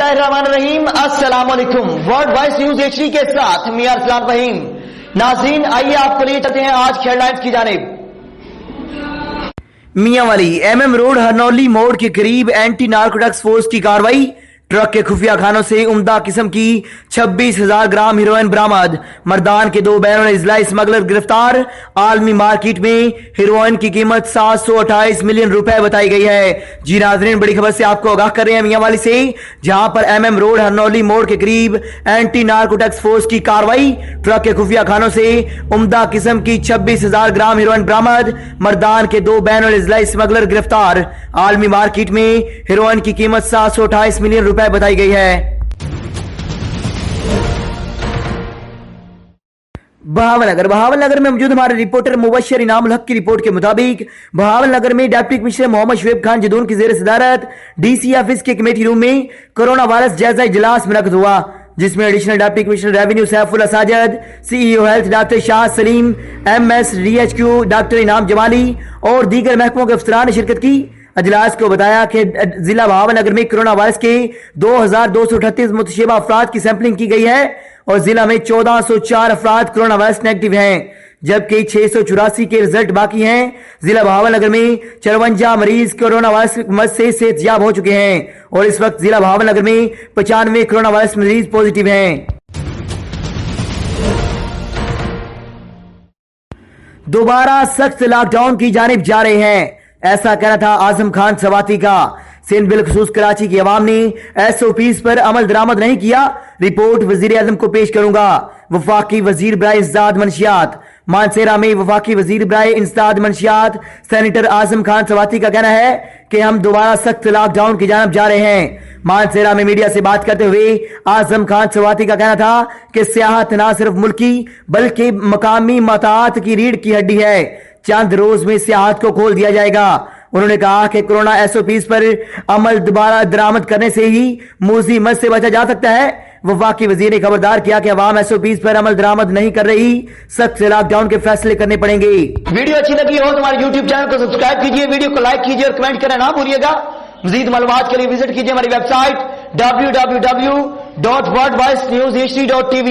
बिस्मिल्लाहिर्रहमानिर्रहीम। अस्सलाम वालेकुम। वर्ल्ड वॉइस न्यूज HD के साथ मियां अरसलान फहीम। नाज़रीन, आइए आपको लिए चलते हैं आज हेडलाइंस की जानिब। मियांवाली MM रोड हरनौली मोड़ के करीब एंटी नार्कोटिक्स फोर्स की कार्रवाई। ट्रक के खुफिया खानों से उम्दा किस्म की 26,000 ग्राम हीरोइन बरामद। मर्दान के 2 बैरून इजलाई स्मगलर गिरफ्तार। आलमी मार्केट में हीरोइन की कीमत 728 मिलियन रुपए बताई गई है। जी नाजरीन, बड़ी खबर से आपको आगाह कर रहे हैं मियांवाली से, जहां पर MM रोड हरनौली मोड़ के करीब एंटी नार्कोटिक्स फोर्स की कार्रवाई। ट्रक के खुफिया खानों से उम्दा किस्म की 26,000 ग्राम हीरोइन बरामद। मर्दान के 2 बैरून इजलाई स्मगलर गिरफ्तार। आलमी मार्केट में हीरोइन की कीमत 728 मिलियन रुपए बताई गई है। बहावलनगर में मौजूद हमारे रिपोर्टर मुबशर इनाम उल हक की रिपोर्ट के मुताबिक बहावलनगर में डिप्टी कमिश्नर मोहम्मद शुएब खान जदून की जेर सदारत DC ऑफिस के कमेटी रूम में कोरोना वायरस जायजा इजलास मुनक्किद हुआ, जिसमें additional deputy commissioner revenue Saifullah Sajid, CEO health doctor Shah Salim, MS DHQ doctor इनाम जमाली और दीगर महकमों के अफसरान ने शिरकत की। अजलास को बताया कि जिला बहावलनगर में कोरोना वायरस के 2,238 मुतशबा अफराद की सैंपलिंग की गई है और जिला में 1404 अफराद कोरोना वायरस नेगेटिव हैं, जबकि 684 के रिजल्ट बाकी हैं। जिला बहावलनगर में 54 मरीज कोरोना वायरस से सेहतयाब हो चुके हैं और इस वक्त जिला बहावलनगर में 95 कोरोना वायरस मरीज पॉजिटिव हैं। दोबारा सख्त लॉकडाउन की जानिब जा रहे हैं, ऐसा कहना था आजम खान सवाती का। सिंध बिलखसूस कराची की अवाम ने SOPs पर अमल दरामद नहीं किया। रिपोर्ट वजीर आजम को पेश करूंगा। वफाकी वजीर बराए इंसदाद मंशियात मानसेरा में वफाकी वजीर बराए इंसदाद मंशियात सेनेटर आजम खान सवाती का कहना है कि हम दोबारा सख्त लॉकडाउन की जानब जा रहे हैं। मानसेरा में मीडिया से बात करते हुए आजम खान सवाती का कहना था कि सियाहत न सिर्फ मुल्की बल्कि मकामी मताहत की रीढ़ की हड्डी है। चंद रोज में सियाहत को खोल दिया जाएगा। उन्होंने कहा कि कोरोना SOPs पर अमल दोबारा दरामद करने से ही मूजी मत से बचा जा सकता है। वफाकी वजीर ने खबरदार किया कि अवाम SOPs पर अमल दरामद नहीं कर रही, सख्त लॉकडाउन के फैसले करने पड़ेंगे। वीडियो अच्छी लगी हो तो हमारे YouTube चैनल को सब्सक्राइब कीजिए, वीडियो को लाइक कीजिए और कमेंट करना ना भूलिएगा। मजीद मालूमात के लिए विजिट कीजिए हमारी वेबसाइट www.worldvoicnewshd.tv।